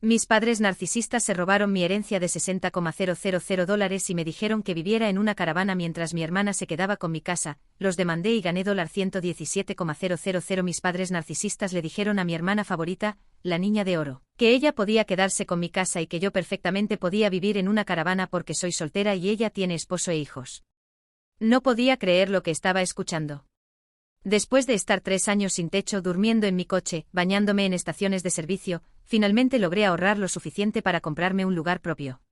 Mis padres narcisistas se robaron mi herencia de $60,000 y me dijeron que viviera en una caravana mientras mi hermana se quedaba con mi casa. Los demandé y gané $117,000. Mis padres narcisistas le dijeron a mi hermana favorita, la niña de oro, que ella podía quedarse con mi casa y que yo perfectamente podía vivir en una caravana porque soy soltera y ella tiene esposo e hijos. No podía creer lo que estaba escuchando. Después de estar 3 años sin techo, durmiendo en mi coche, bañándome en estaciones de servicio, finalmente logré ahorrar lo suficiente para comprarme un lugar propio.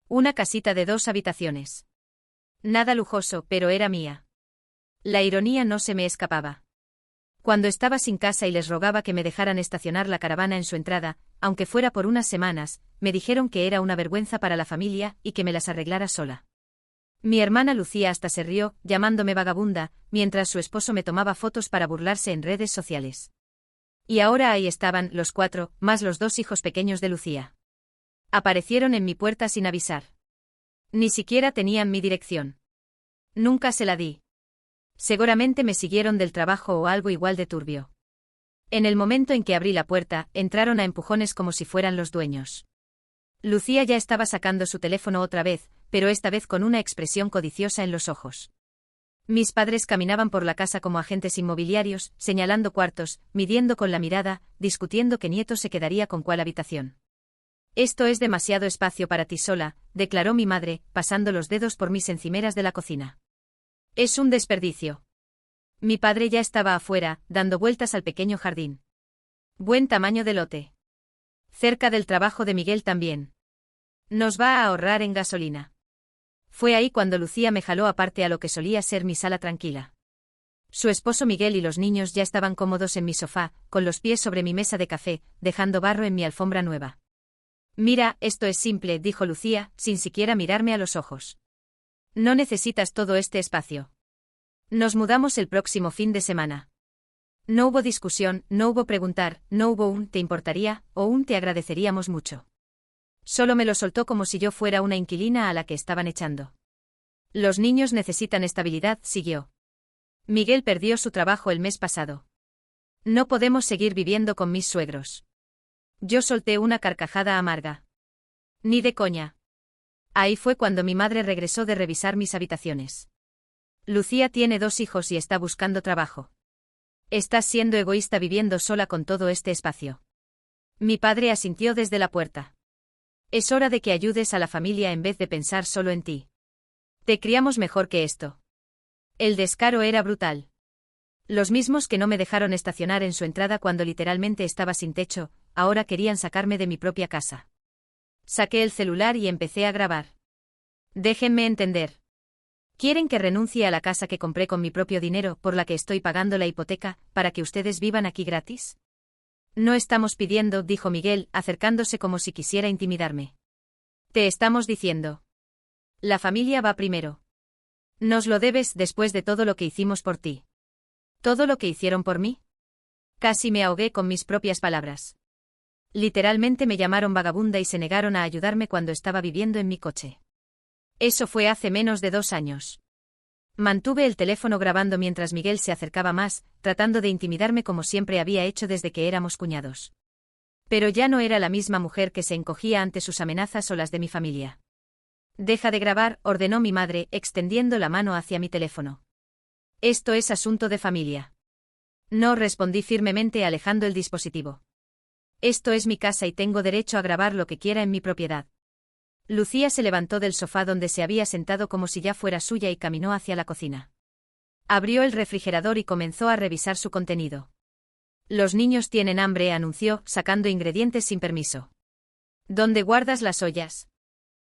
Una casita de 2 habitaciones. Nada lujoso, pero era mía. La ironía no se me escapaba. Cuando estaba sin casa y les rogaba que me dejaran estacionar la caravana en su entrada, aunque fuera por unas semanas, me dijeron que era una vergüenza para la familia y que me las arreglara sola. Mi hermana Lucía hasta se rió, llamándome vagabunda, mientras su esposo me tomaba fotos para burlarse en redes sociales. Y ahora ahí estaban, los 4, más los 2 hijos pequeños de Lucía. Aparecieron en mi puerta sin avisar. Ni siquiera tenían mi dirección. Nunca se la di. Seguramente me siguieron del trabajo o algo igual de turbio. En el momento en que abrí la puerta, entraron a empujones como si fueran los dueños. Lucía ya estaba sacando su teléfono otra vez, pero esta vez con una expresión codiciosa en los ojos. Mis padres caminaban por la casa como agentes inmobiliarios, señalando cuartos, midiendo con la mirada, discutiendo qué nieto se quedaría con cuál habitación. Esto es demasiado espacio para ti sola, declaró mi madre, pasando los dedos por mis encimeras de la cocina. Es un desperdicio. Mi padre ya estaba afuera, dando vueltas al pequeño jardín. Buen tamaño de lote. Cerca del trabajo de Miguel también. Nos va a ahorrar en gasolina. Fue ahí cuando Lucía me jaló aparte a lo que solía ser mi sala tranquila. Su esposo Miguel y los niños ya estaban cómodos en mi sofá, con los pies sobre mi mesa de café, dejando barro en mi alfombra nueva. Mira, esto es simple, dijo Lucía, sin siquiera mirarme a los ojos. No necesitas todo este espacio. Nos mudamos el próximo fin de semana. No hubo discusión, no hubo preguntar, no hubo un ¿te importaría? O un te agradeceríamos mucho. Solo me lo soltó como si yo fuera una inquilina a la que estaban echando. Los niños necesitan estabilidad, siguió. Miguel perdió su trabajo el mes pasado. No podemos seguir viviendo con mis suegros. Yo solté una carcajada amarga. Ni de coña. Ahí fue cuando mi madre regresó de revisar mis habitaciones. Lucía tiene 2 hijos y está buscando trabajo. Estás siendo egoísta viviendo sola con todo este espacio. Mi padre asintió desde la puerta. Es hora de que ayudes a la familia en vez de pensar solo en ti. Te criamos mejor que esto. El descaro era brutal. Los mismos que no me dejaron estacionar en su entrada cuando literalmente estaba sin techo, ahora querían sacarme de mi propia casa. Saqué el celular y empecé a grabar. Déjenme entender. ¿Quieren que renuncie a la casa que compré con mi propio dinero, por la que estoy pagando la hipoteca, para que ustedes vivan aquí gratis? No estamos pidiendo, dijo Miguel, acercándose como si quisiera intimidarme. Te estamos diciendo. La familia va primero. Nos lo debes después de todo lo que hicimos por ti. ¿Todo lo que hicieron por mí? Casi me ahogué con mis propias palabras. Literalmente me llamaron vagabunda y se negaron a ayudarme cuando estaba viviendo en mi coche. Eso fue hace menos de 2 años. Mantuve el teléfono grabando mientras Miguel se acercaba más, tratando de intimidarme como siempre había hecho desde que éramos cuñados. Pero ya no era la misma mujer que se encogía ante sus amenazas o las de mi familia. Deja de grabar, ordenó mi madre, extendiendo la mano hacia mi teléfono. Esto es asunto de familia. No, respondí firmemente alejando el dispositivo. Esto es mi casa y tengo derecho a grabar lo que quiera en mi propiedad. Lucía se levantó del sofá donde se había sentado como si ya fuera suya y caminó hacia la cocina. Abrió el refrigerador y comenzó a revisar su contenido. Los niños tienen hambre, anunció, sacando ingredientes sin permiso. ¿Dónde guardas las ollas?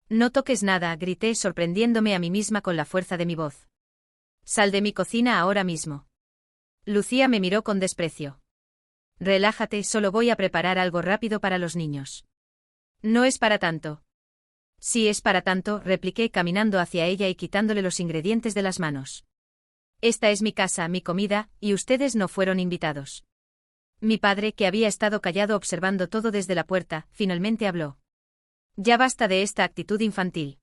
No toques nada, grité, sorprendiéndome a mí misma con la fuerza de mi voz. Sal de mi cocina ahora mismo. Lucía me miró con desprecio. Relájate, solo voy a preparar algo rápido para los niños. No es para tanto. Sí es para tanto, repliqué caminando hacia ella y quitándole los ingredientes de las manos. Esta es mi casa, mi comida, y ustedes no fueron invitados. Mi padre, que había estado callado observando todo desde la puerta, finalmente habló. Ya basta de esta actitud infantil.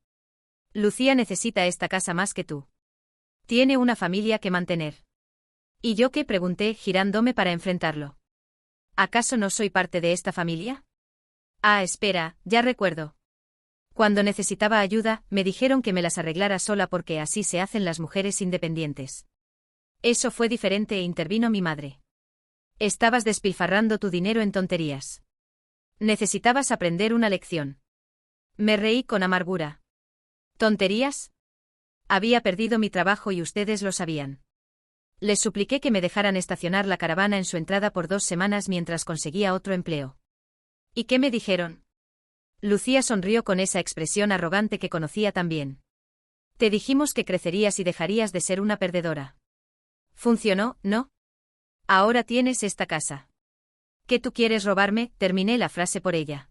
Lucía necesita esta casa más que tú. Tiene una familia que mantener. ¿Y yo qué? Pregunté, girándome para enfrentarlo. ¿Acaso no soy parte de esta familia? Ah, espera, ya recuerdo. Cuando necesitaba ayuda, me dijeron que me las arreglara sola porque así se hacen las mujeres independientes. Eso fue diferente e intervino mi madre. Estabas despilfarrando tu dinero en tonterías. Necesitabas aprender una lección. Me reí con amargura. ¿Tonterías? Había perdido mi trabajo y ustedes lo sabían. Les supliqué que me dejaran estacionar la caravana en su entrada por 2 semanas mientras conseguía otro empleo. ¿Y qué me dijeron? Lucía sonrió con esa expresión arrogante que conocía tan bien. Te dijimos que crecerías y dejarías de ser una perdedora. Funcionó, ¿no? Ahora tienes esta casa. ¿Qué tú quieres robarme? Terminé la frase por ella.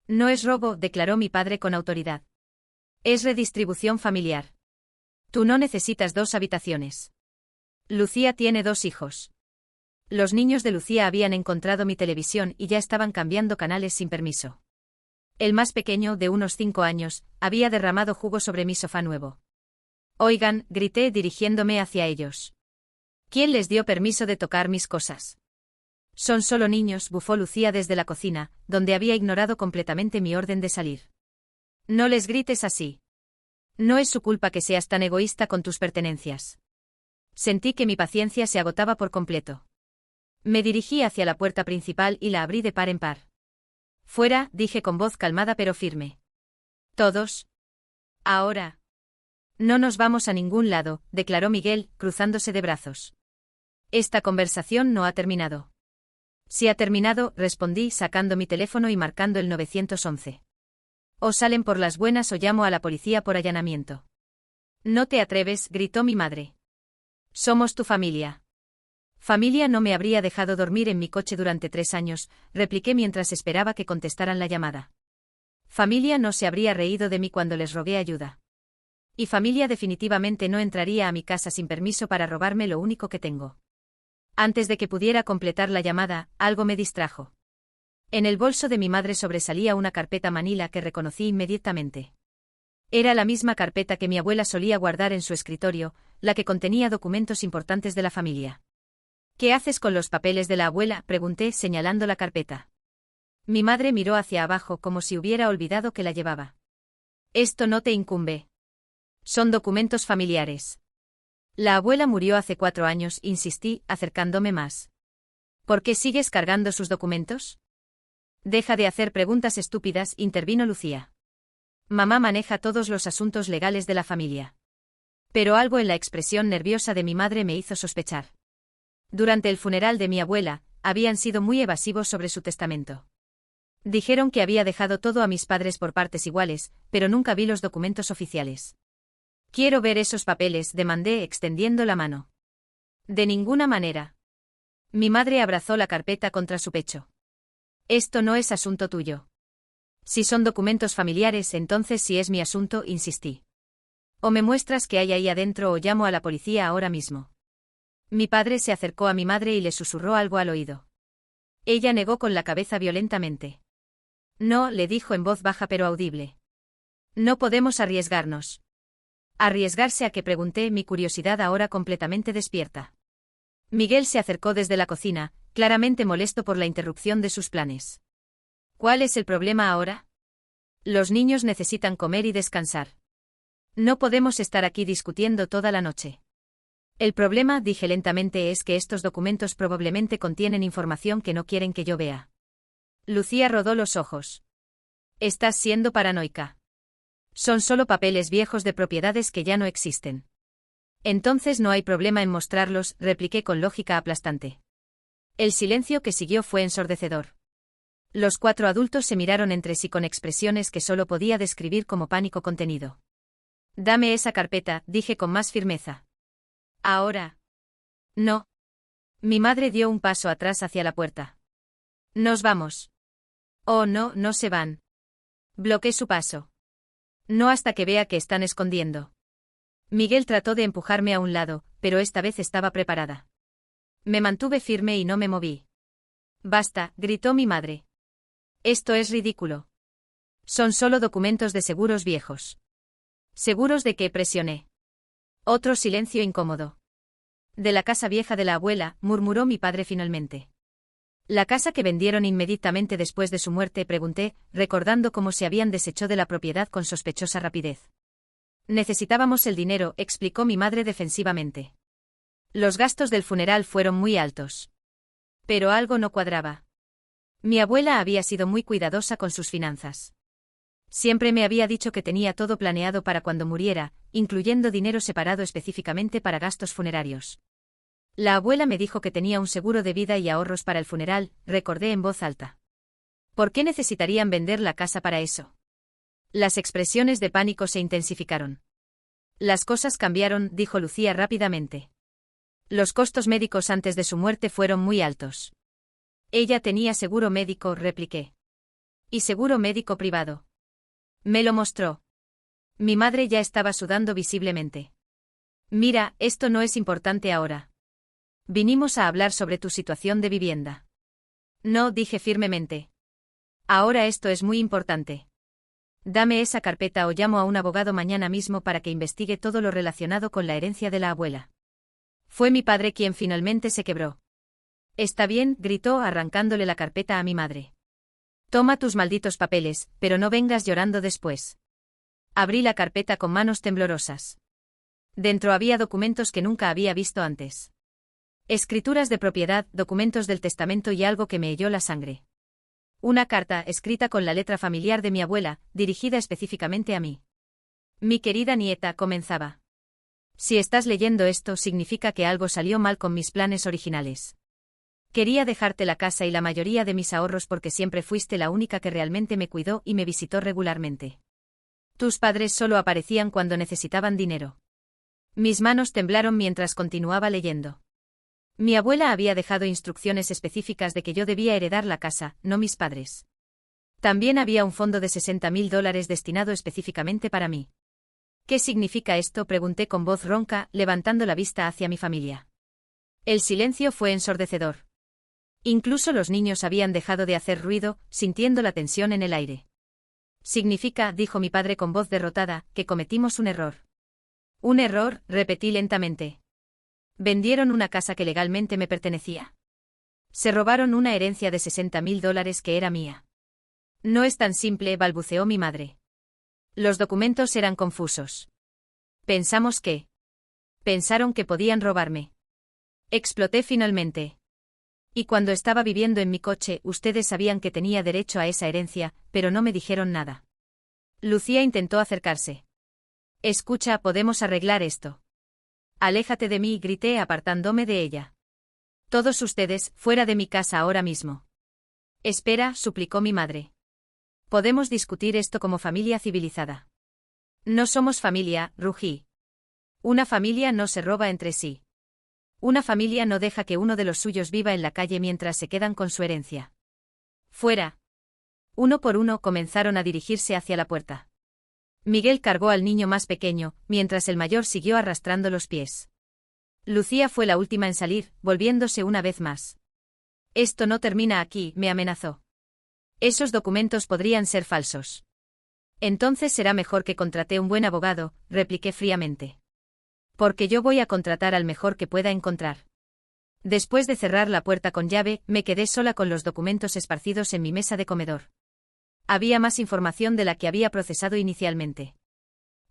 No es robo, declaró mi padre con autoridad. Es redistribución familiar. Tú no necesitas 2 habitaciones. Lucía tiene 2 hijos. Los niños de Lucía habían encontrado mi televisión y ya estaban cambiando canales sin permiso. El más pequeño, de unos 5 años, había derramado jugo sobre mi sofá nuevo. Oigan, grité dirigiéndome hacia ellos. ¿Quién les dio permiso de tocar mis cosas? Son solo niños, bufó Lucía desde la cocina, donde había ignorado completamente mi orden de salir. No les grites así. No es su culpa que seas tan egoísta con tus pertenencias. Sentí que mi paciencia se agotaba por completo. Me dirigí hacia la puerta principal y la abrí de par en par. Fuera, dije con voz calmada pero firme. ¿Todos? Ahora. No nos vamos a ningún lado, declaró Miguel, cruzándose de brazos. Esta conversación no ha terminado. Sí ha terminado, respondí sacando mi teléfono y marcando el 911. O salen por las buenas o llamo a la policía por allanamiento. No te atreves, gritó mi madre. Somos tu familia. Familia no me habría dejado dormir en mi coche durante 3 años, repliqué mientras esperaba que contestaran la llamada. Familia no se habría reído de mí cuando les rogué ayuda. Y familia definitivamente no entraría a mi casa sin permiso para robarme lo único que tengo. Antes de que pudiera completar la llamada, algo me distrajo. En el bolso de mi madre sobresalía una carpeta manila que reconocí inmediatamente. Era la misma carpeta que mi abuela solía guardar en su escritorio, la que contenía documentos importantes de la familia. ¿Qué haces con los papeles de la abuela?, pregunté señalando la carpeta. Mi madre miró hacia abajo como si hubiera olvidado que la llevaba. Esto no te incumbe. Son documentos familiares. La abuela murió hace 4 años, insistí, acercándome más. ¿Por qué sigues cargando sus documentos? Deja de hacer preguntas estúpidas, intervino Lucía. Mamá maneja todos los asuntos legales de la familia. Pero algo en la expresión nerviosa de mi madre me hizo sospechar. Durante el funeral de mi abuela, habían sido muy evasivos sobre su testamento. Dijeron que había dejado todo a mis padres por partes iguales, pero nunca vi los documentos oficiales. Quiero ver esos papeles, demandé extendiendo la mano. De ninguna manera. Mi madre abrazó la carpeta contra su pecho. Esto no es asunto tuyo. Si son documentos familiares, entonces sí es mi asunto, insistí. O me muestras qué hay ahí adentro o llamo a la policía ahora mismo. Mi padre se acercó a mi madre y le susurró algo al oído. Ella negó con la cabeza violentamente. No, le dijo en voz baja pero audible. No podemos arriesgarnos. ¿Arriesgarse a qué?, pregunté, mi curiosidad ahora completamente despierta. Miguel se acercó desde la cocina, claramente molesto por la interrupción de sus planes. ¿Cuál es el problema ahora? Los niños necesitan comer y descansar. No podemos estar aquí discutiendo toda la noche. El problema, dije lentamente, es que estos documentos probablemente contienen información que no quieren que yo vea. Lucía rodó los ojos. Estás siendo paranoica. Son solo papeles viejos de propiedades que ya no existen. Entonces no hay problema en mostrarlos, repliqué con lógica aplastante. El silencio que siguió fue ensordecedor. Los 4 adultos se miraron entre sí con expresiones que solo podía describir como pánico contenido. Dame esa carpeta, dije con más firmeza. Ahora. No. Mi madre dio un paso atrás hacia la puerta. Nos vamos. Oh no, no se van. Bloqueé su paso. No hasta que vea que están escondiendo. Miguel trató de empujarme a un lado, pero esta vez estaba preparada. Me mantuve firme y no me moví. Basta, gritó mi madre. Esto es ridículo. Son solo documentos de seguros viejos. ¿Seguros de qué?, presioné. Otro silencio incómodo. De la casa vieja de la abuela, murmuró mi padre finalmente. La casa que vendieron inmediatamente después de su muerte, pregunté, recordando cómo se habían deshecho de la propiedad con sospechosa rapidez. Necesitábamos el dinero, explicó mi madre defensivamente. Los gastos del funeral fueron muy altos. Pero algo no cuadraba. Mi abuela había sido muy cuidadosa con sus finanzas. Siempre me había dicho que tenía todo planeado para cuando muriera, incluyendo dinero separado específicamente para gastos funerarios. La abuela me dijo que tenía un seguro de vida y ahorros para el funeral, recordé en voz alta. ¿Por qué necesitarían vender la casa para eso? Las expresiones de pánico se intensificaron. Las cosas cambiaron, dijo Lucía rápidamente. Los costos médicos antes de su muerte fueron muy altos. Ella tenía seguro médico, repliqué. Y seguro médico privado. Me lo mostró. Mi madre ya estaba sudando visiblemente. Mira, esto no es importante ahora. Vinimos a hablar sobre tu situación de vivienda. No, dije firmemente. Ahora esto es muy importante. Dame esa carpeta o llamo a un abogado mañana mismo para que investigue todo lo relacionado con la herencia de la abuela. Fue mi padre quien finalmente se quebró. Está bien, gritó arrancándole la carpeta a mi madre. Toma tus malditos papeles, pero no vengas llorando después. Abrí la carpeta con manos temblorosas. Dentro había documentos que nunca había visto antes. Escrituras de propiedad, documentos del testamento y algo que me heló la sangre. Una carta escrita con la letra familiar de mi abuela, dirigida específicamente a mí. Mi querida nieta, comenzaba. Si estás leyendo esto, significa que algo salió mal con mis planes originales. Quería dejarte la casa y la mayoría de mis ahorros porque siempre fuiste la única que realmente me cuidó y me visitó regularmente. Tus padres solo aparecían cuando necesitaban dinero. Mis manos temblaron mientras continuaba leyendo. Mi abuela había dejado instrucciones específicas de que yo debía heredar la casa, no mis padres. También había un fondo de $60.000 destinado específicamente para mí. ¿Qué significa esto?, pregunté con voz ronca, levantando la vista hacia mi familia. El silencio fue ensordecedor. Incluso los niños habían dejado de hacer ruido, sintiendo la tensión en el aire. Significa, dijo mi padre con voz derrotada, que cometimos un error. Un error, repetí lentamente. Vendieron una casa que legalmente me pertenecía. Se robaron una herencia de $60.000 que era mía. No es tan simple, balbuceó mi madre. Los documentos eran confusos. Pensaron que podían robarme. Exploté finalmente. Y cuando estaba viviendo en mi coche, ustedes sabían que tenía derecho a esa herencia, pero no me dijeron nada. Lucía intentó acercarse. Escucha, podemos arreglar esto. Aléjate de mí, grité apartándome de ella. Todos ustedes, fuera de mi casa ahora mismo. Espera, suplicó mi madre. Podemos discutir esto como familia civilizada. No somos familia, rugí. Una familia no se roba entre sí. Una familia no deja que uno de los suyos viva en la calle mientras se quedan con su herencia. Fuera. Uno por uno comenzaron a dirigirse hacia la puerta. Miguel cargó al niño más pequeño, mientras el mayor siguió arrastrando los pies. Lucía fue la última en salir, volviéndose una vez más. Esto no termina aquí, me amenazó. Esos documentos podrían ser falsos. Entonces será mejor que contrate un buen abogado, repliqué fríamente. Porque yo voy a contratar al mejor que pueda encontrar. Después de cerrar la puerta con llave, me quedé sola con los documentos esparcidos en mi mesa de comedor. Había más información de la que había procesado inicialmente.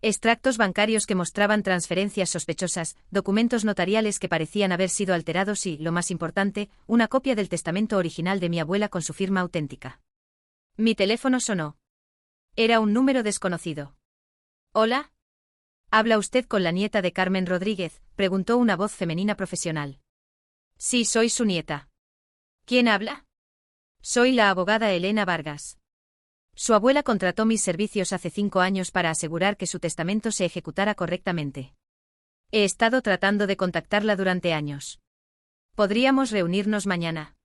Extractos bancarios que mostraban transferencias sospechosas, documentos notariales que parecían haber sido alterados y, lo más importante, una copia del testamento original de mi abuela con su firma auténtica. Mi teléfono sonó. Era un número desconocido. ¿Hola? ¿Habla usted con la nieta de Carmen Rodríguez?, preguntó una voz femenina profesional. Sí, soy su nieta. ¿Quién habla? Soy la abogada Elena Vargas. Su abuela contrató mis servicios hace 5 años para asegurar que su testamento se ejecutara correctamente. He estado tratando de contactarla durante años. ¿Podríamos reunirnos mañana?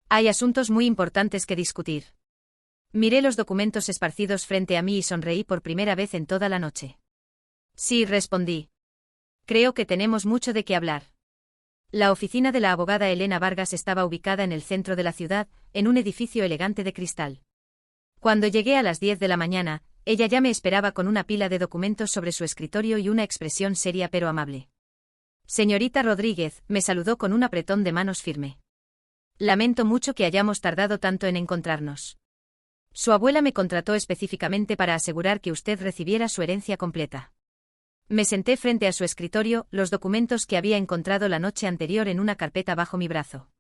Hay asuntos muy importantes que discutir. Miré los documentos esparcidos frente a mí y sonreí por primera vez en toda la noche. Sí, respondí. Creo que tenemos mucho de qué hablar. La oficina de la abogada Elena Vargas estaba ubicada en el centro de la ciudad, en un edificio elegante de cristal. Cuando llegué a las 10 de la mañana, ella ya me esperaba con una pila de documentos sobre su escritorio y una expresión seria pero amable. Señorita Rodríguez, me saludó con un apretón de manos firme. Lamento mucho que hayamos tardado tanto en encontrarnos. Su abuela me contrató específicamente para asegurar que usted recibiera su herencia completa. Me senté frente a su escritorio, los documentos que había encontrado la noche anterior en una carpeta bajo mi brazo.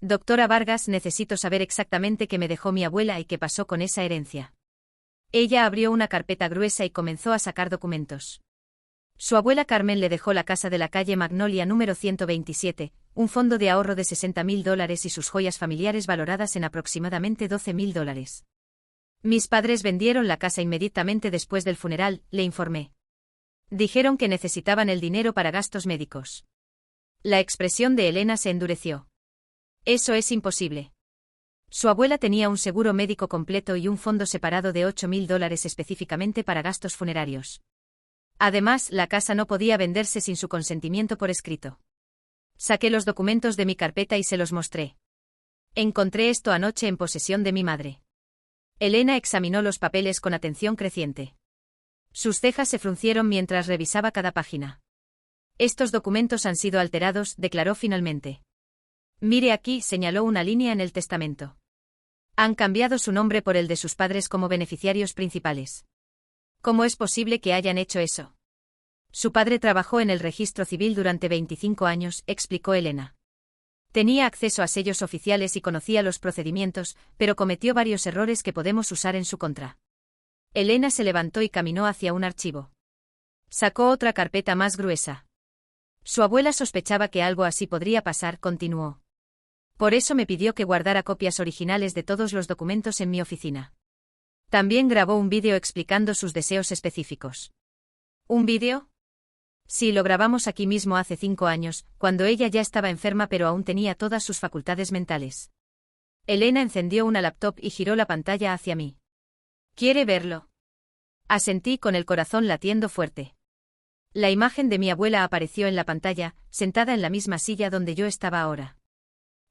Doctora Vargas, necesito saber exactamente qué me dejó mi abuela y qué pasó con esa herencia. Ella abrió una carpeta gruesa y comenzó a sacar documentos. Su abuela Carmen le dejó la casa de la calle Magnolia número 127, un fondo de ahorro de $60.000 y sus joyas familiares valoradas en aproximadamente $12.000. Mis padres vendieron la casa inmediatamente después del funeral, le informé. Dijeron que necesitaban el dinero para gastos médicos. La expresión de Elena se endureció. Eso es imposible. Su abuela tenía un seguro médico completo y un fondo separado de $8.000 específicamente para gastos funerarios. Además, la casa no podía venderse sin su consentimiento por escrito. Saqué los documentos de mi carpeta y se los mostré. Encontré esto anoche en posesión de mi madre. Elena examinó los papeles con atención creciente. Sus cejas se fruncieron mientras revisaba cada página. Estos documentos han sido alterados, declaró finalmente. Mire aquí, señaló una línea en el testamento. Han cambiado su nombre por el de sus padres como beneficiarios principales. ¿Cómo es posible que hayan hecho eso? Su padre trabajó en el registro civil durante 25 años, explicó Elena. Tenía acceso a sellos oficiales y conocía los procedimientos, pero cometió varios errores que podemos usar en su contra. Elena se levantó y caminó hacia un archivo. Sacó otra carpeta más gruesa. Su abuela sospechaba que algo así podría pasar, continuó. Por eso me pidió que guardara copias originales de todos los documentos en mi oficina. También grabó un vídeo explicando sus deseos específicos. ¿Un vídeo? Sí, lo grabamos aquí mismo hace 5 años, cuando ella ya estaba enferma pero aún tenía todas sus facultades mentales. Elena encendió una laptop y giró la pantalla hacia mí. ¿Quiere verlo? Asentí con el corazón latiendo fuerte. La imagen de mi abuela apareció en la pantalla, sentada en la misma silla donde yo estaba ahora.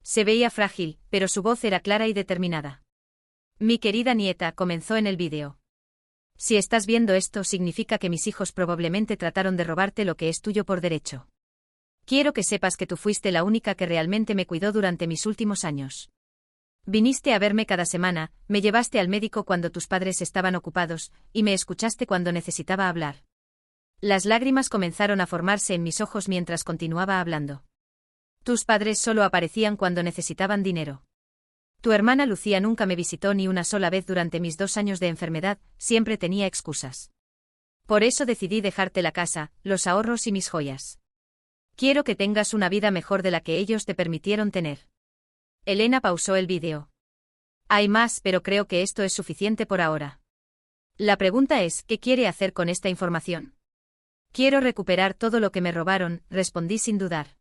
Se veía frágil, pero su voz era clara y determinada. Mi querida nieta, comenzó en el vídeo. Si estás viendo esto, significa que mis hijos probablemente trataron de robarte lo que es tuyo por derecho. Quiero que sepas que tú fuiste la única que realmente me cuidó durante mis últimos años. Viniste a verme cada semana, me llevaste al médico cuando tus padres estaban ocupados, y me escuchaste cuando necesitaba hablar. Las lágrimas comenzaron a formarse en mis ojos mientras continuaba hablando. Tus padres solo aparecían cuando necesitaban dinero. Tu hermana Lucía nunca me visitó ni una sola vez durante mis 2 años de enfermedad, siempre tenía excusas. Por eso decidí dejarte la casa, los ahorros y mis joyas. Quiero que tengas una vida mejor de la que ellos te permitieron tener. Elena pausó el vídeo. Hay más, pero creo que esto es suficiente por ahora. La pregunta es, ¿qué quiere hacer con esta información? Quiero recuperar todo lo que me robaron, respondí sin dudar.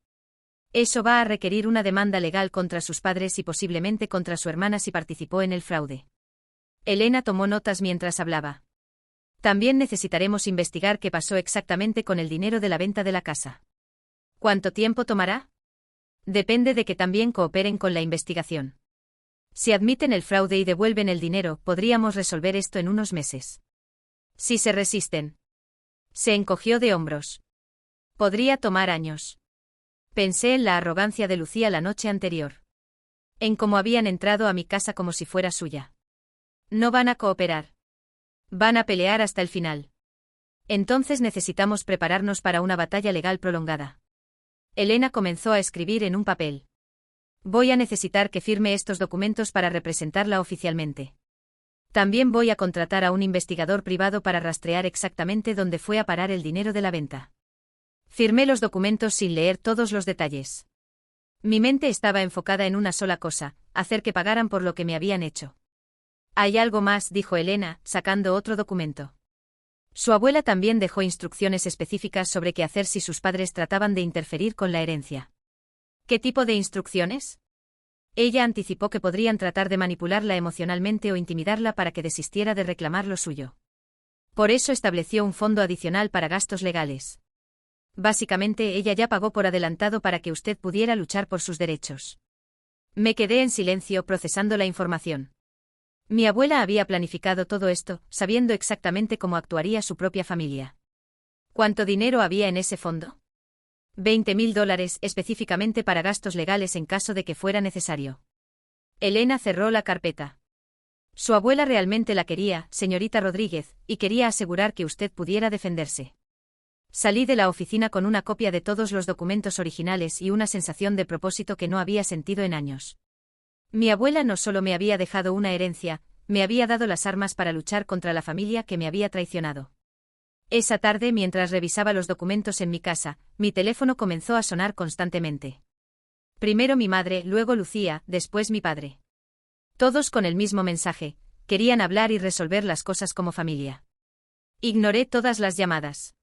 Eso va a requerir una demanda legal contra sus padres y posiblemente contra su hermana si participó en el fraude. Elena tomó notas mientras hablaba. También necesitaremos investigar qué pasó exactamente con el dinero de la venta de la casa. ¿Cuánto tiempo tomará? Depende de que también cooperen con la investigación. Si admiten el fraude y devuelven el dinero, podríamos resolver esto en unos meses. Si se resisten. Se encogió de hombros. Podría tomar años. Pensé en la arrogancia de Lucía la noche anterior. En cómo habían entrado a mi casa como si fuera suya. No van a cooperar. Van a pelear hasta el final. Entonces necesitamos prepararnos para una batalla legal prolongada. Elena comenzó a escribir en un papel. Voy a necesitar que firme estos documentos para representarla oficialmente. También voy a contratar a un investigador privado para rastrear exactamente dónde fue a parar el dinero de la venta. Firmé los documentos sin leer todos los detalles. Mi mente estaba enfocada en una sola cosa, hacer que pagaran por lo que me habían hecho. Hay algo más, dijo Elena, sacando otro documento. Su abuela también dejó instrucciones específicas sobre qué hacer si sus padres trataban de interferir con la herencia. ¿Qué tipo de instrucciones? Ella anticipó que podrían tratar de manipularla emocionalmente o intimidarla para que desistiera de reclamar lo suyo. Por eso estableció un fondo adicional para gastos legales. Básicamente ella ya pagó por adelantado para que usted pudiera luchar por sus derechos. Me quedé en silencio procesando la información. Mi abuela había planificado todo esto, sabiendo exactamente cómo actuaría su propia familia. ¿Cuánto dinero había en ese fondo? $20.000 específicamente para gastos legales en caso de que fuera necesario. Elena cerró la carpeta. Su abuela realmente la quería, señorita Rodríguez, y quería asegurar que usted pudiera defenderse. Salí de la oficina con una copia de todos los documentos originales y una sensación de propósito que no había sentido en años. Mi abuela no solo me había dejado una herencia, me había dado las armas para luchar contra la familia que me había traicionado. Esa tarde, mientras revisaba los documentos en mi casa, mi teléfono comenzó a sonar constantemente. Primero mi madre, luego Lucía, después mi padre. Todos con el mismo mensaje: querían hablar y resolver las cosas como familia. Ignoré todas las llamadas.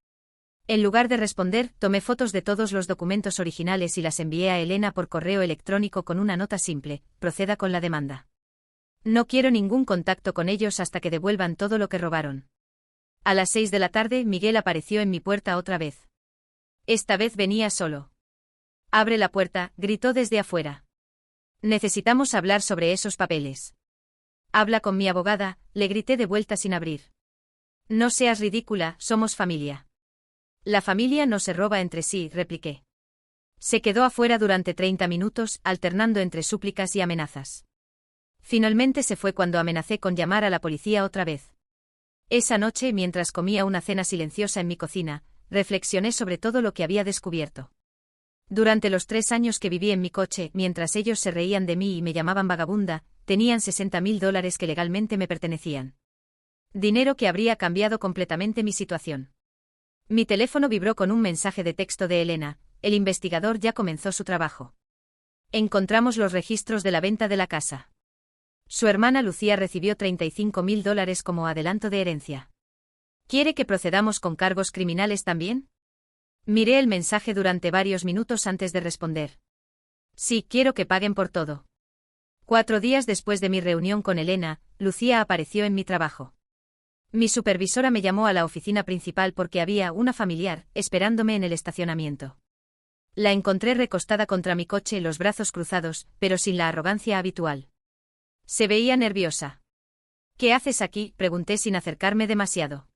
En lugar de responder, tomé fotos de todos los documentos originales y las envié a Elena por correo electrónico con una nota simple: proceda con la demanda. No quiero ningún contacto con ellos hasta que devuelvan todo lo que robaron. A las 6 de la tarde, Miguel apareció en mi puerta otra vez. Esta vez venía solo. «Abre la puerta», gritó desde afuera. «Necesitamos hablar sobre esos papeles». «Habla con mi abogada», le grité de vuelta sin abrir. «No seas ridícula, somos familia». «La familia no se roba entre sí», repliqué. Se quedó afuera durante 30 minutos, alternando entre súplicas y amenazas. Finalmente se fue cuando amenacé con llamar a la policía otra vez. Esa noche, mientras comía una cena silenciosa en mi cocina, reflexioné sobre todo lo que había descubierto. Durante los 3 años que viví en mi coche, mientras ellos se reían de mí y me llamaban vagabunda, tenían $60.000 que legalmente me pertenecían. Dinero que habría cambiado completamente mi situación. Mi teléfono vibró con un mensaje de texto de Elena: el investigador ya comenzó su trabajo. Encontramos los registros de la venta de la casa. Su hermana Lucía recibió $35.000 como adelanto de herencia. ¿Quiere que procedamos con cargos criminales también? Miré el mensaje durante varios minutos antes de responder. Sí, quiero que paguen por todo. 4 días después de mi reunión con Elena, Lucía apareció en mi trabajo. Mi supervisora me llamó a la oficina principal porque había una familiar esperándome en el estacionamiento. La encontré recostada contra mi coche, los brazos cruzados, pero sin la arrogancia habitual. Se veía nerviosa. «¿Qué haces aquí?», pregunté sin acercarme demasiado.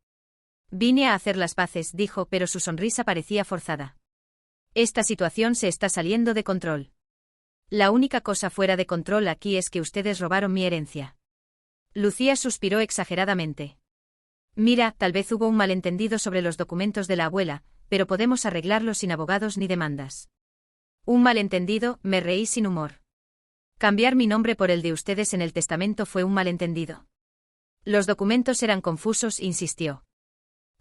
«Vine a hacer las paces», dijo, pero su sonrisa parecía forzada. «Esta situación se está saliendo de control. La única cosa fuera de control aquí es que ustedes robaron mi herencia». Lucía suspiró exageradamente. «Mira, tal vez hubo un malentendido sobre los documentos de la abuela, pero podemos arreglarlo sin abogados ni demandas». «¿Un malentendido?», me reí sin humor. «Cambiar mi nombre por el de ustedes en el testamento fue un malentendido». «Los documentos eran confusos», insistió.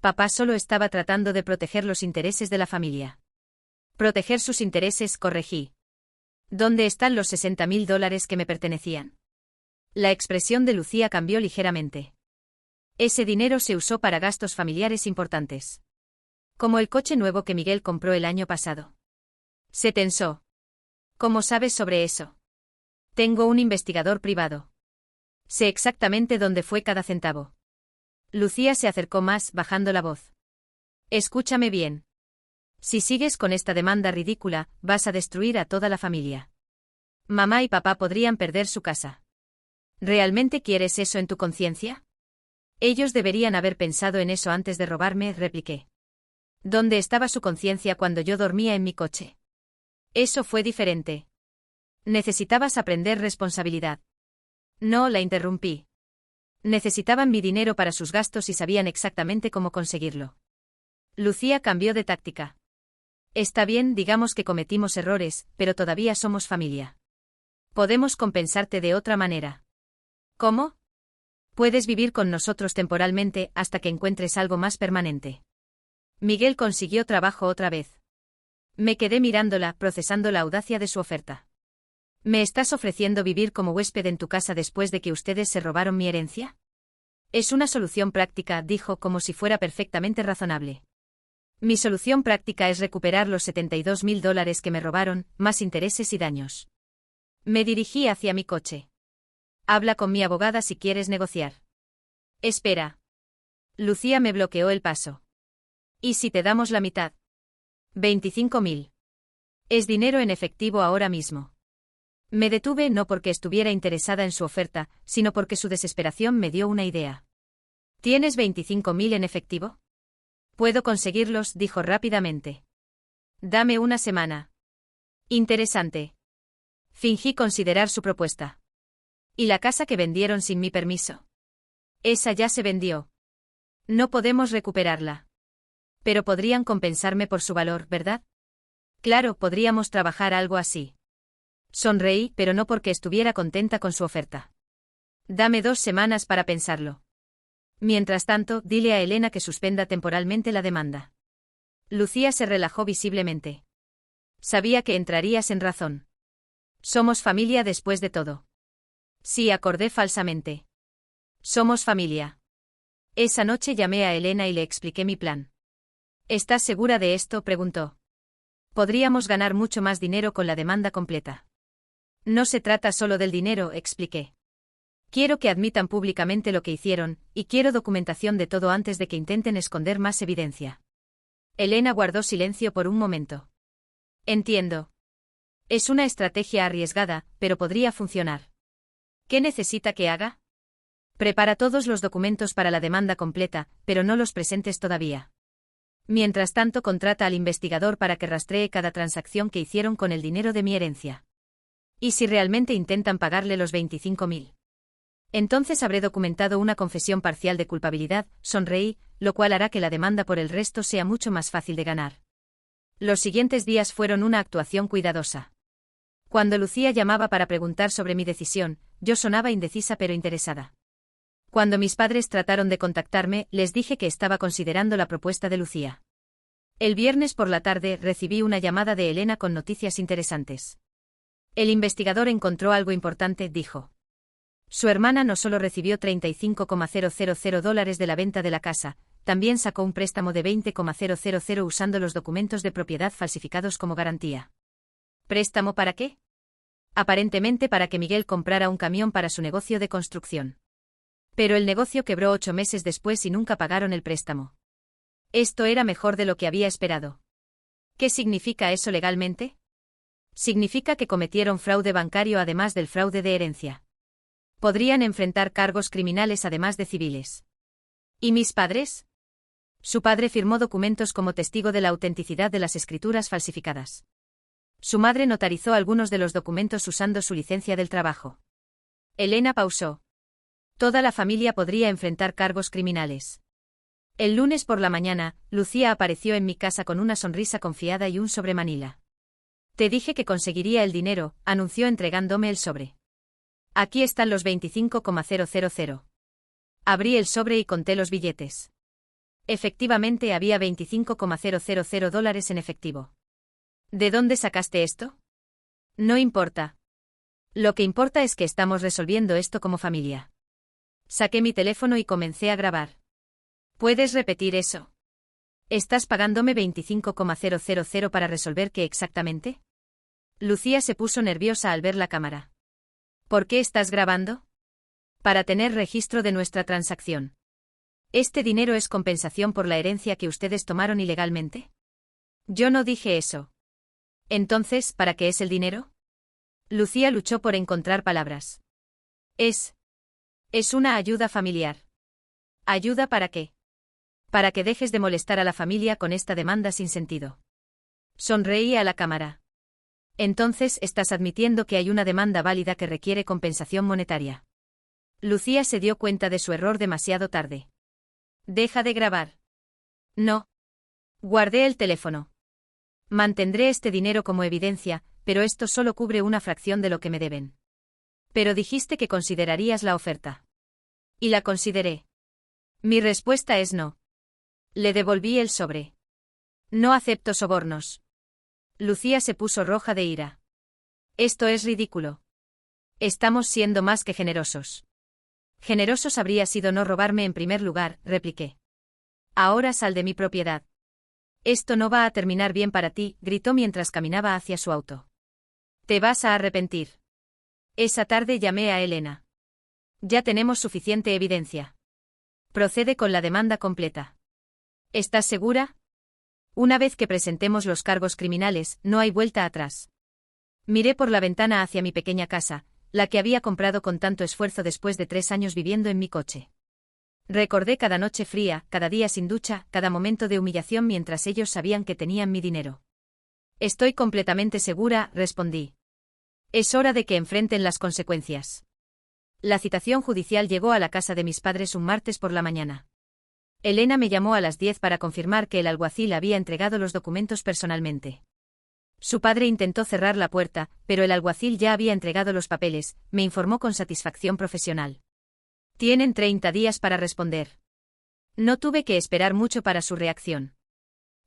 «Papá solo estaba tratando de proteger los intereses de la familia». «Proteger sus intereses», corregí. «¿Dónde están los $60.000 que me pertenecían?». La expresión de Lucía cambió ligeramente. «Ese dinero se usó para gastos familiares importantes. Como el coche nuevo que Miguel compró el año pasado». Se tensó. «¿Cómo sabes sobre eso?». «Tengo un investigador privado. Sé exactamente dónde fue cada centavo». Lucía se acercó más, bajando la voz. «Escúchame bien. Si sigues con esta demanda ridícula, vas a destruir a toda la familia. Mamá y papá podrían perder su casa. ¿Realmente quieres eso en tu conciencia?». «Ellos deberían haber pensado en eso antes de robarme», repliqué. «¿Dónde estaba su conciencia cuando yo dormía en mi coche?». «Eso fue diferente. Necesitabas aprender responsabilidad». «No», la interrumpí. «Necesitaban mi dinero para sus gastos y sabían exactamente cómo conseguirlo». Lucía cambió de táctica. «Está bien, digamos que cometimos errores, pero todavía somos familia. Podemos compensarte de otra manera». «¿Cómo?». «Puedes vivir con nosotros temporalmente hasta que encuentres algo más permanente». Miguel consiguió trabajo otra vez. Me quedé mirándola, procesando la audacia de su oferta. ¿Me estás ofreciendo vivir como huésped en tu casa después de que ustedes se robaron mi herencia? Es una solución práctica, dijo como si fuera perfectamente razonable. Mi solución práctica es recuperar los $72.000 que me robaron, más intereses y daños. Me dirigí hacia mi coche. Habla con mi abogada si quieres negociar. Espera. Lucía me bloqueó el paso. ¿Y si te damos la mitad? 25.000. Es dinero en efectivo ahora mismo. Me detuve no porque estuviera interesada en su oferta, sino porque su desesperación me dio una idea. ¿Tienes 25.000 en efectivo? Puedo conseguirlos, dijo rápidamente. Dame una semana. Interesante. Fingí considerar su propuesta. ¿Y la casa que vendieron sin mi permiso? Esa ya se vendió. No podemos recuperarla. Pero podrían compensarme por su valor, ¿verdad? Claro, podríamos trabajar algo así. Sonreí, pero no porque estuviera contenta con su oferta. Dame 2 semanas para pensarlo. Mientras tanto, dile a Elena que suspenda temporalmente la demanda. Lucía se relajó visiblemente. Sabía que entrarías en razón. Somos familia después de todo. Sí, acordé falsamente. Somos familia. Esa noche llamé a Elena y le expliqué mi plan. ¿Estás segura de esto?, preguntó. Podríamos ganar mucho más dinero con la demanda completa. No se trata solo del dinero, expliqué. Quiero que admitan públicamente lo que hicieron, y quiero documentación de todo antes de que intenten esconder más evidencia. Elena guardó silencio por un momento. Entiendo. Es una estrategia arriesgada, pero podría funcionar. ¿Qué necesita que haga? Prepara todos los documentos para la demanda completa, pero no los presentes todavía. Mientras tanto, contrata al investigador para que rastree cada transacción que hicieron con el dinero de mi herencia. ¿Y si realmente intentan pagarle los 25.000? Entonces habré documentado una confesión parcial de culpabilidad, sonreí, lo cual hará que la demanda por el resto sea mucho más fácil de ganar. Los siguientes días fueron una actuación cuidadosa. Cuando Lucía llamaba para preguntar sobre mi decisión, yo sonaba indecisa pero interesada. Cuando mis padres trataron de contactarme, les dije que estaba considerando la propuesta de Lucía. El viernes por la tarde recibí una llamada de Elena con noticias interesantes. El investigador encontró algo importante, dijo. Su hermana no solo recibió $35,000 de la venta de la casa, también sacó un préstamo de $20,000 usando los documentos de propiedad falsificados como garantía. ¿Préstamo para qué? Aparentemente para que Miguel comprara un camión para su negocio de construcción. Pero el negocio quebró 8 meses después y nunca pagaron el préstamo. Esto era mejor de lo que había esperado. ¿Qué significa eso legalmente? Significa que cometieron fraude bancario además del fraude de herencia. Podrían enfrentar cargos criminales además de civiles. ¿Y mis padres? Su padre firmó documentos como testigo de la autenticidad de las escrituras falsificadas. Su madre notarizó algunos de los documentos usando su licencia del trabajo. Elena pausó. Toda la familia podría enfrentar cargos criminales. El lunes por la mañana, Lucía apareció en mi casa con una sonrisa confiada y un sobre Manila. Te dije que conseguiría el dinero, anunció entregándome el sobre. Aquí están los 25,000. Abrí el sobre y conté los billetes. Efectivamente había $25,000 en efectivo. ¿De dónde sacaste esto? No importa. Lo que importa es que estamos resolviendo esto como familia. Saqué mi teléfono y comencé a grabar. ¿Puedes repetir eso? ¿Estás pagándome 25,000 para resolver qué exactamente? Lucía se puso nerviosa al ver la cámara. ¿Por qué estás grabando? Para tener registro de nuestra transacción. ¿Este dinero es compensación por la herencia que ustedes tomaron ilegalmente? Yo no dije eso. Entonces, ¿para qué es el dinero? Lucía luchó por encontrar palabras. Es una ayuda familiar. ¿Ayuda para qué? Para que dejes de molestar a la familia con esta demanda sin sentido. Sonreí a la cámara. Entonces estás admitiendo que hay una demanda válida que requiere compensación monetaria. Lucía se dio cuenta de su error demasiado tarde. Deja de grabar. No. Guardé el teléfono. Mantendré este dinero como evidencia, pero esto solo cubre una fracción de lo que me deben. Pero dijiste que considerarías la oferta. Y la consideré. Mi respuesta es no. Le devolví el sobre. No acepto sobornos. Lucía se puso roja de ira. Esto es ridículo. Estamos siendo más que generosos. Generosos habría sido no robarme en primer lugar, repliqué. Ahora sal de mi propiedad. Esto no va a terminar bien para ti, gritó mientras caminaba hacia su auto. Te vas a arrepentir. Esa tarde llamé a Elena. Ya tenemos suficiente evidencia. Procede con la demanda completa. ¿Estás segura? Una vez que presentemos los cargos criminales, no hay vuelta atrás. Miré por la ventana hacia mi pequeña casa, la que había comprado con tanto esfuerzo después de 3 años viviendo en mi coche. Recordé cada noche fría, cada día sin ducha, cada momento de humillación mientras ellos sabían que tenían mi dinero. Estoy completamente segura, respondí. Es hora de que enfrenten las consecuencias. La citación judicial llegó a la casa de mis padres un martes por la mañana. Elena me llamó a las 10 para confirmar que el alguacil había entregado los documentos personalmente. Su padre intentó cerrar la puerta, pero el alguacil ya había entregado los papeles, me informó con satisfacción profesional. Tienen 30 días para responder. No tuve que esperar mucho para su reacción.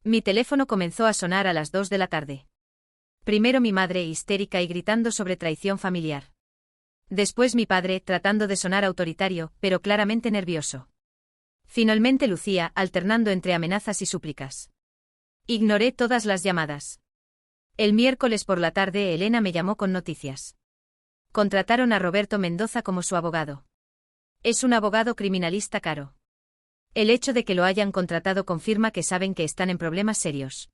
Mi teléfono comenzó a sonar a las 2 de la tarde. Primero mi madre, histérica y gritando sobre traición familiar. Después mi padre, tratando de sonar autoritario, pero claramente nervioso. Finalmente Lucía, alternando entre amenazas y súplicas. Ignoré todas las llamadas. El miércoles por la tarde Elena me llamó con noticias. Contrataron a Roberto Mendoza como su abogado. Es un abogado criminalista caro. El hecho de que lo hayan contratado confirma que saben que están en problemas serios.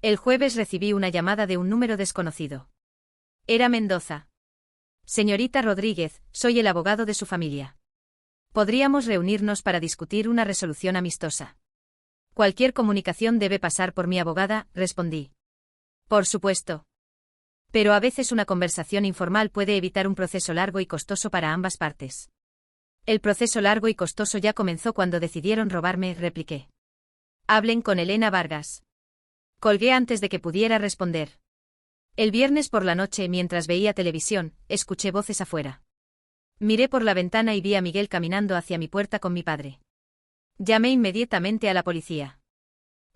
El jueves recibí una llamada de un número desconocido. Era Mendoza. Señorita Rodríguez, soy el abogado de su familia. Podríamos reunirnos para discutir una resolución amistosa. Cualquier comunicación debe pasar por mi abogada, respondí. Por supuesto. Pero a veces una conversación informal puede evitar un proceso largo y costoso para ambas partes. El proceso largo y costoso ya comenzó cuando decidieron robarme, repliqué. Hablen con Elena Vargas. Colgué antes de que pudiera responder. El viernes por la noche, mientras veía televisión, escuché voces afuera. Miré por la ventana y vi a Miguel caminando hacia mi puerta con mi padre. Llamé inmediatamente a la policía.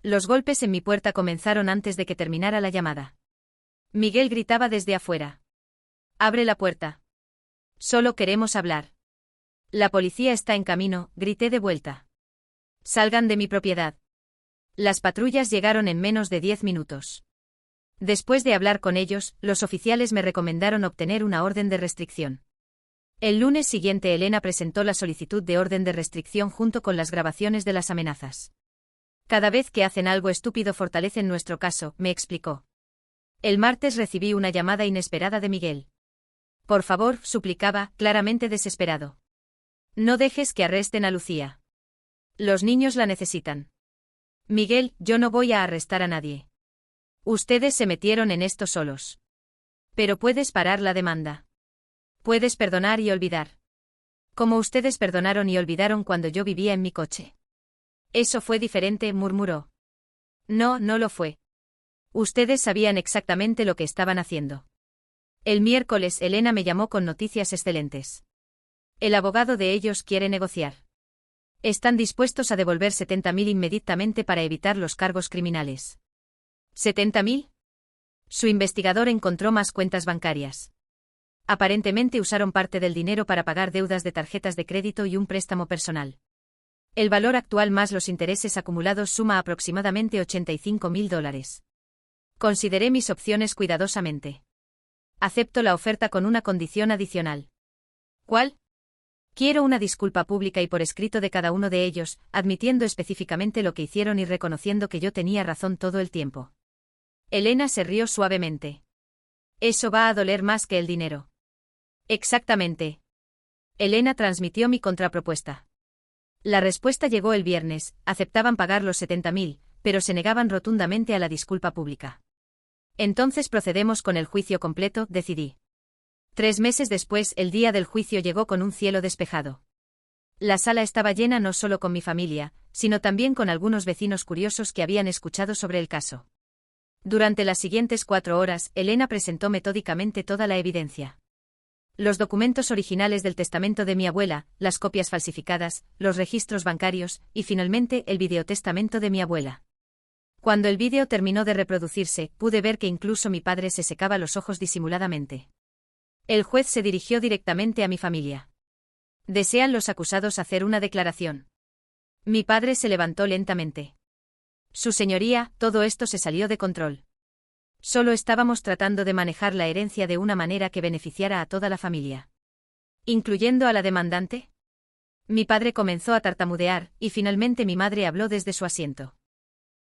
Los golpes en mi puerta comenzaron antes de que terminara la llamada. Miguel gritaba desde afuera. Abre la puerta. Solo queremos hablar. La policía está en camino, grité de vuelta. Salgan de mi propiedad. Las patrullas llegaron en menos de 10 minutos. Después de hablar con ellos, los oficiales me recomendaron obtener una orden de restricción. El lunes siguiente Elena presentó la solicitud de orden de restricción junto con las grabaciones de las amenazas. Cada vez que hacen algo estúpido fortalecen nuestro caso, me explicó. El martes recibí una llamada inesperada de Miguel. Por favor, suplicaba, claramente desesperado. No dejes que arresten a Lucía. Los niños la necesitan. Miguel, yo no voy a arrestar a nadie. Ustedes se metieron en esto solos. Pero puedes parar la demanda. Puedes perdonar y olvidar. Como ustedes perdonaron y olvidaron cuando yo vivía en mi coche. Eso fue diferente, murmuró. No, no lo fue. Ustedes sabían exactamente lo que estaban haciendo. El miércoles Elena me llamó con noticias excelentes. El abogado de ellos quiere negociar. Están dispuestos a devolver 70.000 inmediatamente para evitar los cargos criminales. ¿70.000? Su investigador encontró más cuentas bancarias. Aparentemente usaron parte del dinero para pagar deudas de tarjetas de crédito y un préstamo personal. El valor actual más los intereses acumulados suma aproximadamente $85.000. Consideré mis opciones cuidadosamente. Acepto la oferta con una condición adicional. ¿Cuál? Quiero una disculpa pública y por escrito de cada uno de ellos, admitiendo específicamente lo que hicieron y reconociendo que yo tenía razón todo el tiempo. Elena se rió suavemente. Eso va a doler más que el dinero. Exactamente. Elena transmitió mi contrapropuesta. La respuesta llegó el viernes, aceptaban pagar los 70.000, pero se negaban rotundamente a la disculpa pública. Entonces procedemos con el juicio completo, decidí. 3 meses después, el día del juicio llegó con un cielo despejado. La sala estaba llena no solo con mi familia, sino también con algunos vecinos curiosos que habían escuchado sobre el caso. Durante las siguientes 4 horas, Elena presentó metódicamente toda la evidencia. Los documentos originales del testamento de mi abuela, las copias falsificadas, los registros bancarios, y finalmente el videotestamento de mi abuela. Cuando el vídeo terminó de reproducirse, pude ver que incluso mi padre se secaba los ojos disimuladamente. El juez se dirigió directamente a mi familia. ¿Desean los acusados hacer una declaración? Mi padre se levantó lentamente. Su señoría, todo esto se salió de control. Solo estábamos tratando de manejar la herencia de una manera que beneficiara a toda la familia. ¿Incluyendo a la demandante? Mi padre comenzó a tartamudear, y finalmente mi madre habló desde su asiento.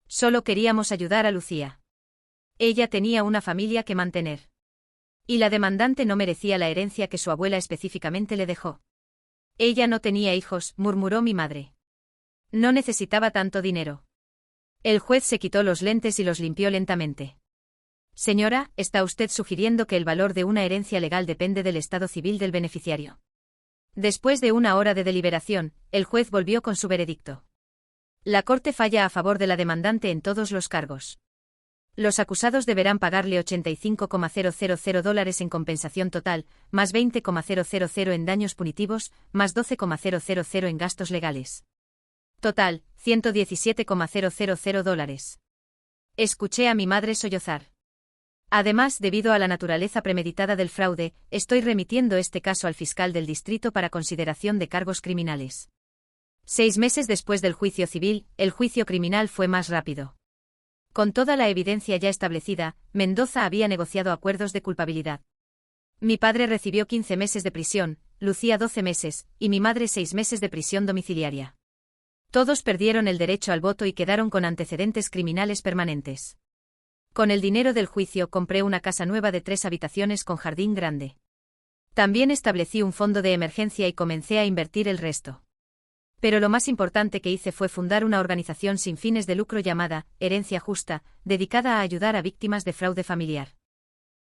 Solo queríamos ayudar a Lucía. Ella tenía una familia que mantener. Y la demandante no merecía la herencia que su abuela específicamente le dejó. Ella no tenía hijos, murmuró mi madre. No necesitaba tanto dinero. El juez se quitó los lentes y los limpió lentamente. Señora, ¿está usted sugiriendo que el valor de una herencia legal depende del estado civil del beneficiario? Después de 1 hora de deliberación, el juez volvió con su veredicto. La Corte falla a favor de la demandante en todos los cargos. Los acusados deberán pagarle $85,000 en compensación total, más $20,000 en daños punitivos, más $12,000 en gastos legales. Total, $117,000. Escuché a mi madre sollozar. Además, debido a la naturaleza premeditada del fraude, estoy remitiendo este caso al fiscal del distrito para consideración de cargos criminales. 6 meses después del juicio civil, el juicio criminal fue más rápido. Con toda la evidencia ya establecida, Mendoza había negociado acuerdos de culpabilidad. Mi padre recibió 15 meses de prisión, Lucía 12 meses, y mi madre 6 meses de prisión domiciliaria. Todos perdieron el derecho al voto y quedaron con antecedentes criminales permanentes. Con el dinero del juicio compré una casa nueva de 3 habitaciones con jardín grande. También establecí un fondo de emergencia y comencé a invertir el resto. Pero lo más importante que hice fue fundar una organización sin fines de lucro llamada Herencia Justa, dedicada a ayudar a víctimas de fraude familiar.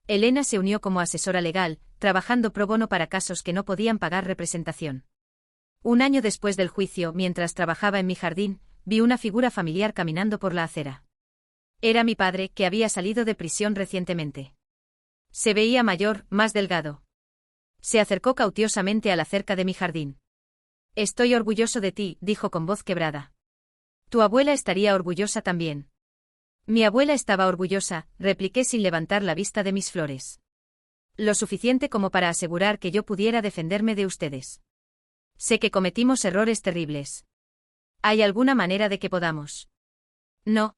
Elena se unió como asesora legal, trabajando pro bono para casos que no podían pagar representación. 1 año después del juicio, mientras trabajaba en mi jardín, vi una figura familiar caminando por la acera. Era mi padre, que había salido de prisión recientemente. Se veía mayor, más delgado. Se acercó cautelosamente a la cerca de mi jardín. Estoy orgulloso de ti, dijo con voz quebrada. Tu abuela estaría orgullosa también. Mi abuela estaba orgullosa, repliqué sin levantar la vista de mis flores. Lo suficiente como para asegurar que yo pudiera defenderme de ustedes. Sé que cometimos errores terribles. ¿Hay alguna manera de que podamos? No.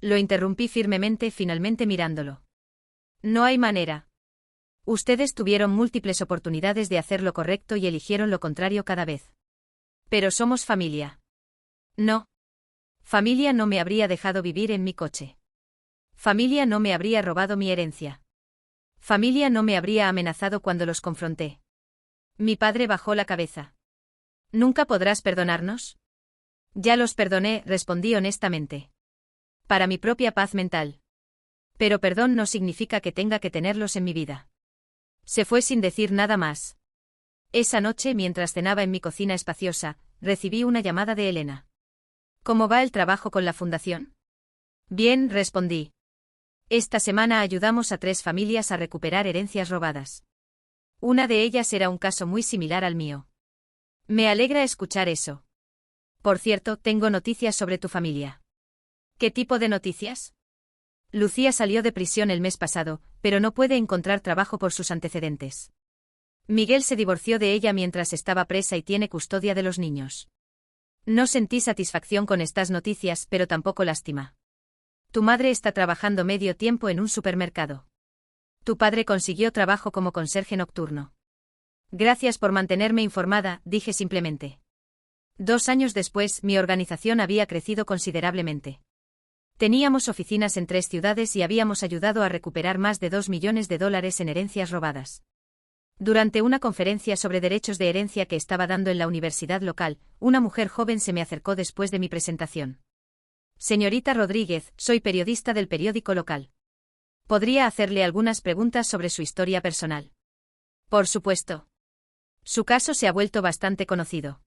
Lo interrumpí firmemente, finalmente mirándolo. No hay manera. Ustedes tuvieron múltiples oportunidades de hacer lo correcto y eligieron lo contrario cada vez. Pero somos familia. No. Familia no me habría dejado vivir en mi coche. Familia no me habría robado mi herencia. Familia no me habría amenazado cuando los confronté. Mi padre bajó la cabeza. ¿Nunca podrás perdonarnos? Ya los perdoné, respondí honestamente. Para mi propia paz mental. Pero perdón no significa que tenga que tenerlos en mi vida. Se fue sin decir nada más. Esa noche, mientras cenaba en mi cocina espaciosa, recibí una llamada de Elena. ¿Cómo va el trabajo con la fundación? Bien, respondí. Esta semana ayudamos a 3 familias a recuperar herencias robadas. Una de ellas era un caso muy similar al mío. Me alegra escuchar eso. Por cierto, tengo noticias sobre tu familia. ¿Qué tipo de noticias? Lucía salió de prisión el mes pasado, pero no puede encontrar trabajo por sus antecedentes. Miguel se divorció de ella mientras estaba presa y tiene custodia de los niños. No sentí satisfacción con estas noticias, pero tampoco lástima. Tu madre está trabajando medio tiempo en un supermercado. Tu padre consiguió trabajo como conserje nocturno. Gracias por mantenerme informada, dije simplemente. 2 años después, mi organización había crecido considerablemente. Teníamos oficinas en 3 ciudades y habíamos ayudado a recuperar más de $2 millones en herencias robadas. Durante una conferencia sobre derechos de herencia que estaba dando en la universidad local, una mujer joven se me acercó después de mi presentación. Señorita Rodríguez, soy periodista del periódico local. ¿Podría hacerle algunas preguntas sobre su historia personal? Por supuesto. Su caso se ha vuelto bastante conocido.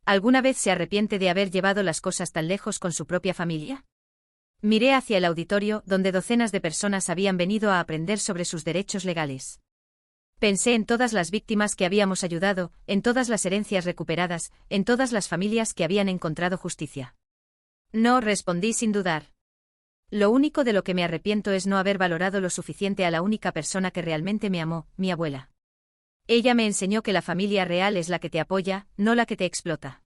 ¿Alguna vez se arrepiente de haber llevado las cosas tan lejos con su propia familia? Miré hacia el auditorio, donde docenas de personas habían venido a aprender sobre sus derechos legales. Pensé en todas las víctimas que habíamos ayudado, en todas las herencias recuperadas, en todas las familias que habían encontrado justicia. No, respondí sin dudar. Lo único de lo que me arrepiento es no haber valorado lo suficiente a la única persona que realmente me amó, mi abuela. Ella me enseñó que la familia real es la que te apoya, no la que te explota.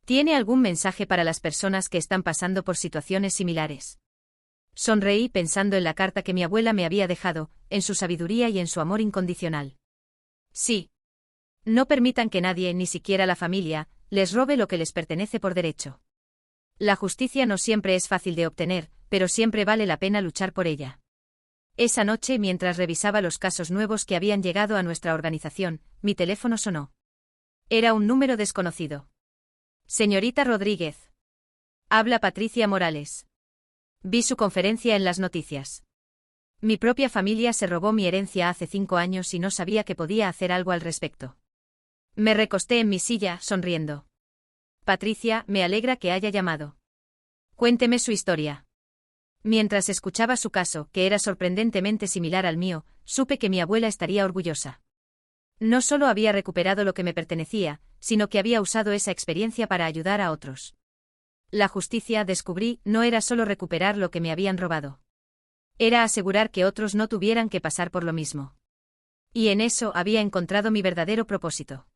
¿Tiene algún mensaje para las personas que están pasando por situaciones similares? Sonreí pensando en la carta que mi abuela me había dejado, en su sabiduría y en su amor incondicional. Sí. No permitan que nadie, ni siquiera la familia, les robe lo que les pertenece por derecho. La justicia no siempre es fácil de obtener, pero siempre vale la pena luchar por ella. Esa noche, mientras revisaba los casos nuevos que habían llegado a nuestra organización, mi teléfono sonó. Era un número desconocido. Señorita Rodríguez. Habla Patricia Morales. Vi su conferencia en las noticias. Mi propia familia se robó mi herencia hace 5 años y no sabía que podía hacer algo al respecto. Me recosté en mi silla, sonriendo. Patricia, me alegra que haya llamado. Cuénteme su historia. Mientras escuchaba su caso, que era sorprendentemente similar al mío, supe que mi abuela estaría orgullosa. No solo había recuperado lo que me pertenecía, sino que había usado esa experiencia para ayudar a otros. La justicia, descubrí, no era solo recuperar lo que me habían robado. Era asegurar que otros no tuvieran que pasar por lo mismo. Y en eso había encontrado mi verdadero propósito.